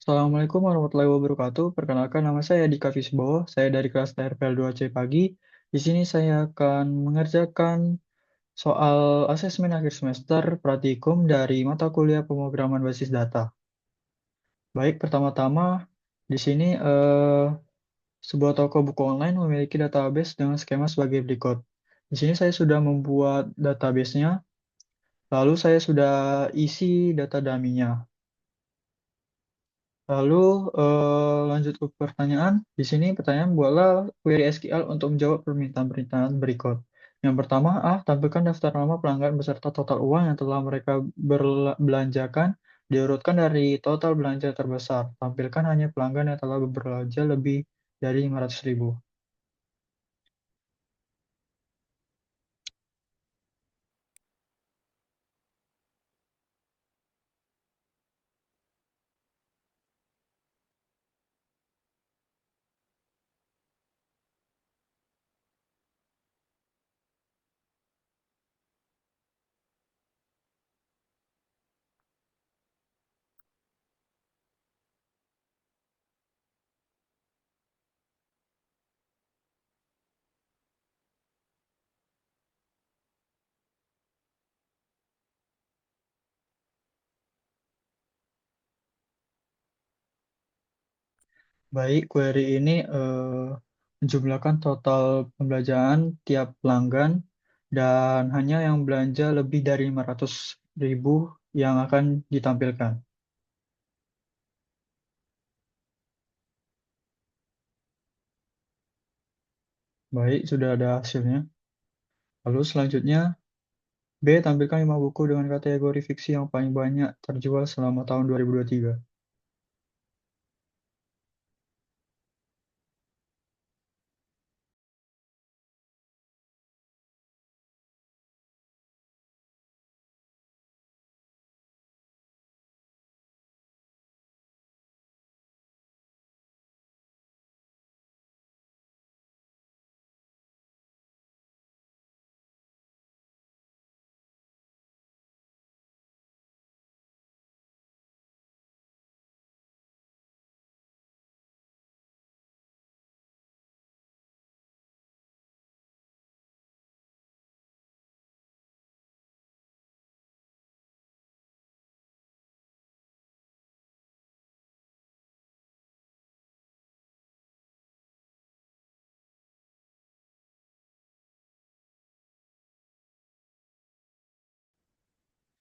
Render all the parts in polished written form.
Assalamualaikum warahmatullahi wabarakatuh. Perkenalkan nama saya Dika Fisbowo. Saya dari kelas TRPL 2C pagi. Di sini saya akan mengerjakan soal asesmen akhir semester praktikum dari mata kuliah pemrograman basis data. Baik, pertama-tama di sini sebuah toko buku online memiliki database dengan skema sebagai berikut. Di sini saya sudah membuat database-nya, lalu saya sudah isi data dummy-nya. Lalu lanjut ke pertanyaan. Di sini pertanyaan buatlah query SQL untuk menjawab permintaan-permintaan berikut. Yang pertama, tampilkan daftar nama pelanggan beserta total uang yang telah mereka belanjakan diurutkan dari total belanja terbesar. Tampilkan hanya pelanggan yang telah berbelanja lebih dari 500.000. Baik, query ini menjumlahkan total pembelanjaan tiap pelanggan dan hanya yang belanja lebih dari 500.000 yang akan ditampilkan. Baik, sudah ada hasilnya. Lalu selanjutnya, B. Tampilkan 5 buku dengan kategori fiksi yang paling banyak terjual selama tahun 2023.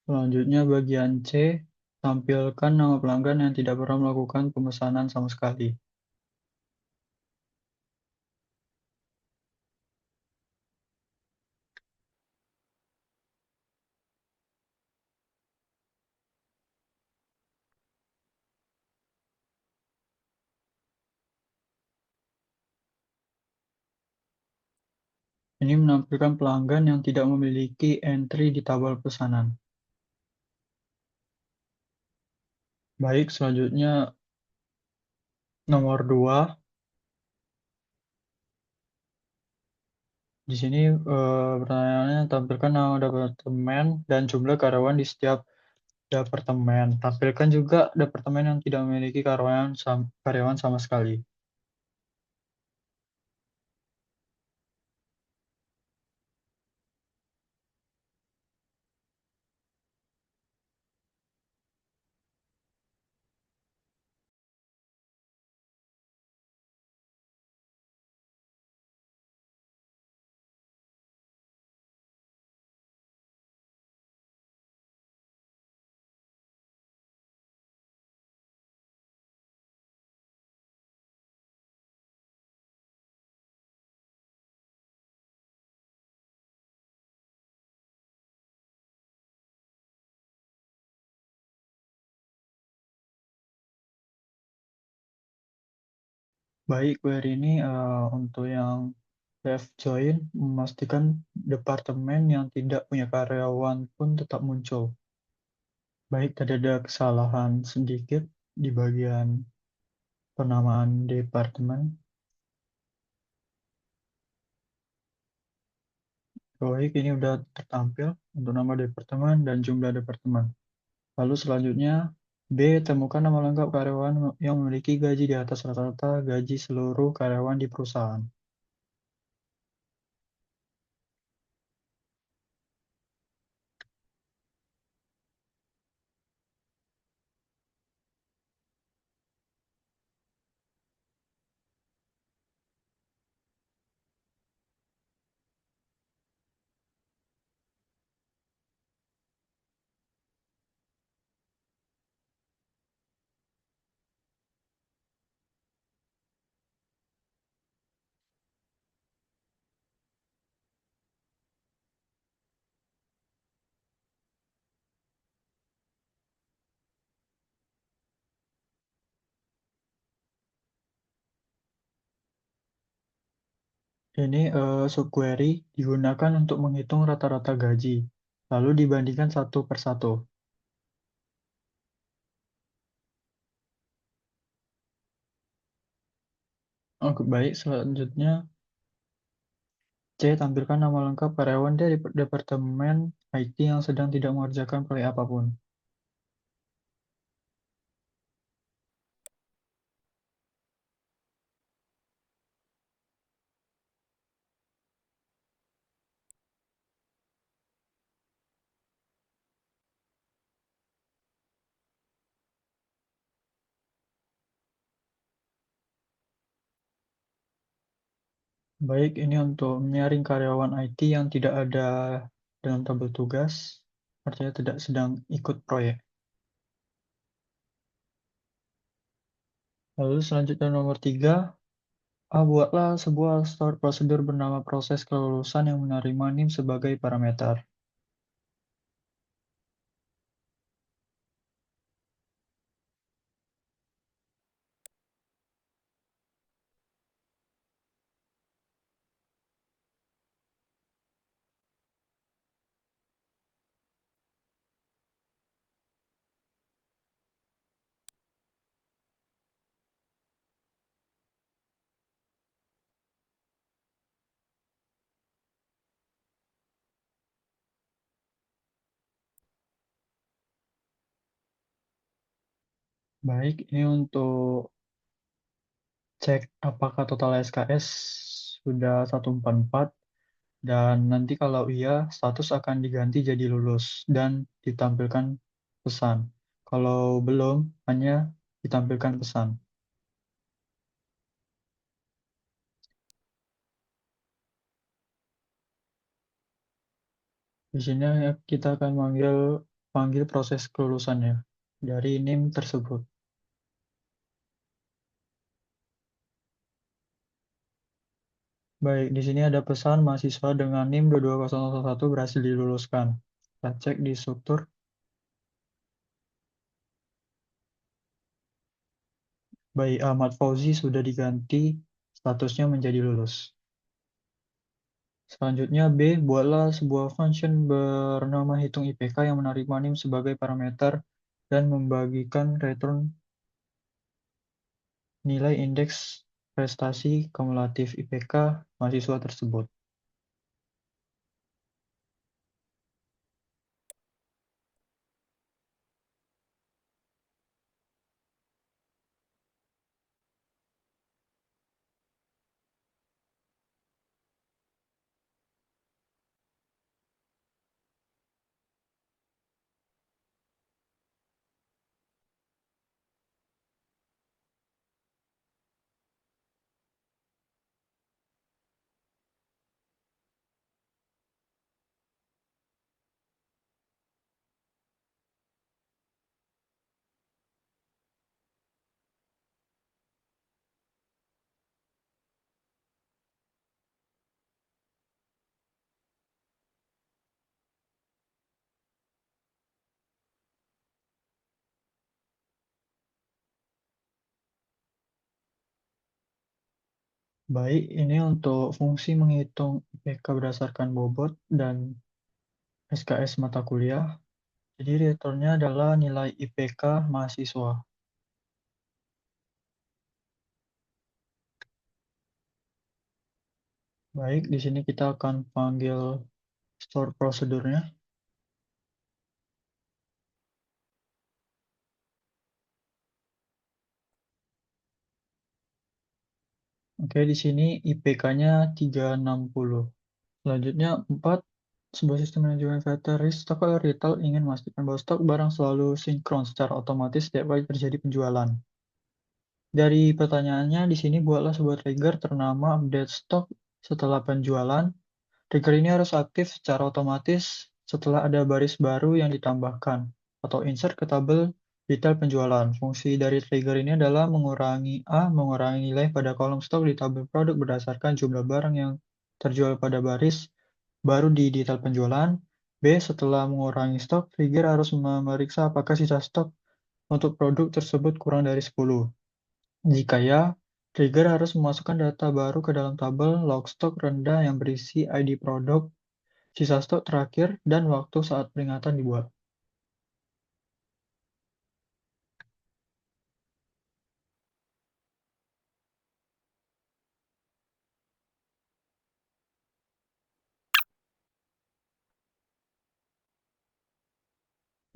Selanjutnya bagian C, tampilkan nama pelanggan yang tidak pernah melakukan pemesanan sama sekali. Ini menampilkan pelanggan yang tidak memiliki entry di tabel pesanan. Baik, selanjutnya nomor 2. Di sini pertanyaannya tampilkan nama departemen dan jumlah karyawan di setiap departemen. Tampilkan juga departemen yang tidak memiliki karyawan sama sekali. Baik, query ini untuk yang ref join memastikan departemen yang tidak punya karyawan pun tetap muncul. Baik, tadi ada kesalahan sedikit di bagian penamaan departemen. Baik, ini sudah tertampil untuk nama departemen dan jumlah departemen. Lalu selanjutnya B. Temukan nama lengkap karyawan yang memiliki gaji di atas rata-rata gaji seluruh karyawan di perusahaan. Ini subquery digunakan untuk menghitung rata-rata gaji, lalu dibandingkan satu per satu. Oke, baik, selanjutnya C. Tampilkan nama lengkap karyawan dari Departemen IT yang sedang tidak mengerjakan proyek apapun. Baik, ini untuk menyaring karyawan IT yang tidak ada dalam tabel tugas, artinya tidak sedang ikut proyek. Lalu selanjutnya nomor 3, buatlah sebuah store prosedur bernama proses kelulusan yang menerima NIM sebagai parameter. Baik, ini untuk cek apakah total SKS sudah 144 dan nanti kalau iya status akan diganti jadi lulus dan ditampilkan pesan. Kalau belum hanya ditampilkan pesan. Di sini kita akan panggil proses kelulusannya dari NIM tersebut. Baik, di sini ada pesan mahasiswa dengan NIM 22011 berhasil diluluskan. Kita cek di struktur. Baik, Ahmad Fauzi sudah diganti statusnya menjadi lulus. Selanjutnya B, buatlah sebuah function bernama hitung IPK yang menerima NIM sebagai parameter dan membagikan return nilai indeks prestasi kumulatif IPK mahasiswa tersebut. Baik, ini untuk fungsi menghitung IPK berdasarkan bobot dan SKS mata kuliah. Jadi returnnya adalah nilai IPK mahasiswa. Baik, di sini kita akan panggil store prosedurnya. Oke, di sini IPK-nya 360. Selanjutnya 4. Sebuah sistem manajemen inventory stok atau retail ingin memastikan bahwa stok barang selalu sinkron secara otomatis setiap kali terjadi penjualan. Dari pertanyaannya, di sini buatlah sebuah trigger ternama update stok setelah penjualan. Trigger ini harus aktif secara otomatis setelah ada baris baru yang ditambahkan atau insert ke tabel detail penjualan. Fungsi dari trigger ini adalah mengurangi nilai pada kolom stok di tabel produk berdasarkan jumlah barang yang terjual pada baris baru di detail penjualan. B. Setelah mengurangi stok, trigger harus memeriksa apakah sisa stok untuk produk tersebut kurang dari 10. Jika ya, trigger harus memasukkan data baru ke dalam tabel log stok rendah yang berisi ID produk, sisa stok terakhir, dan waktu saat peringatan dibuat.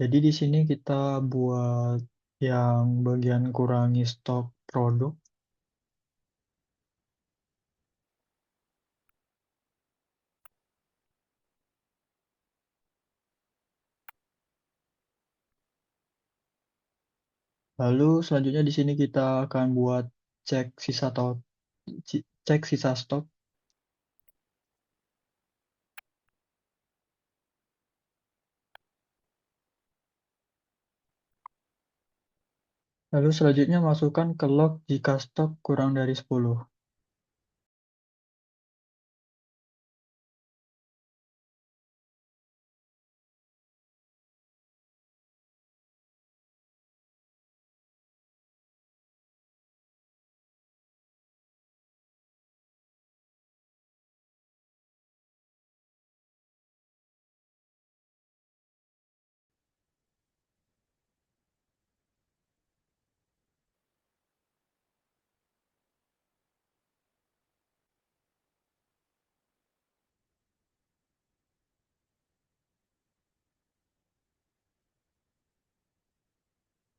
Jadi di sini kita buat yang bagian kurangi stok produk. Lalu selanjutnya di sini kita akan buat cek sisa atau cek sisa stok. Lalu selanjutnya masukkan ke log jika stok kurang dari 10.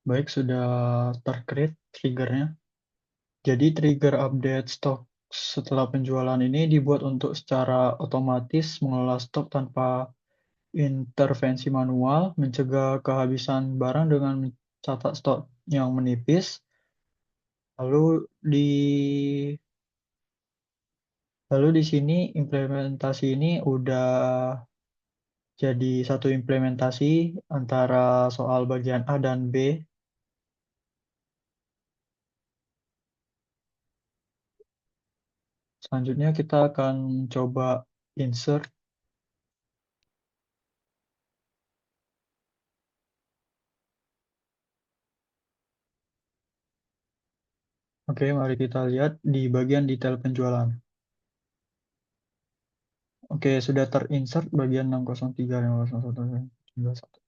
Baik, sudah tercreate triggernya. Jadi trigger update stok setelah penjualan ini dibuat untuk secara otomatis mengelola stok tanpa intervensi manual, mencegah kehabisan barang dengan mencatat stok yang menipis. Lalu di lalu di sini implementasi ini udah jadi satu implementasi antara soal bagian A dan B. Selanjutnya kita akan coba insert. Oke, mari kita lihat di bagian detail penjualan. Oke, sudah terinsert bagian 603, 601.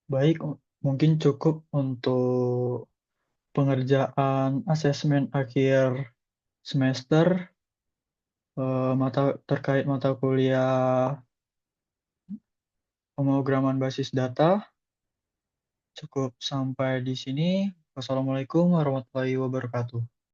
Baik, mungkin cukup untuk pengerjaan asesmen akhir semester terkait mata kuliah pemrograman basis data. Cukup sampai di sini. Wassalamualaikum warahmatullahi wabarakatuh.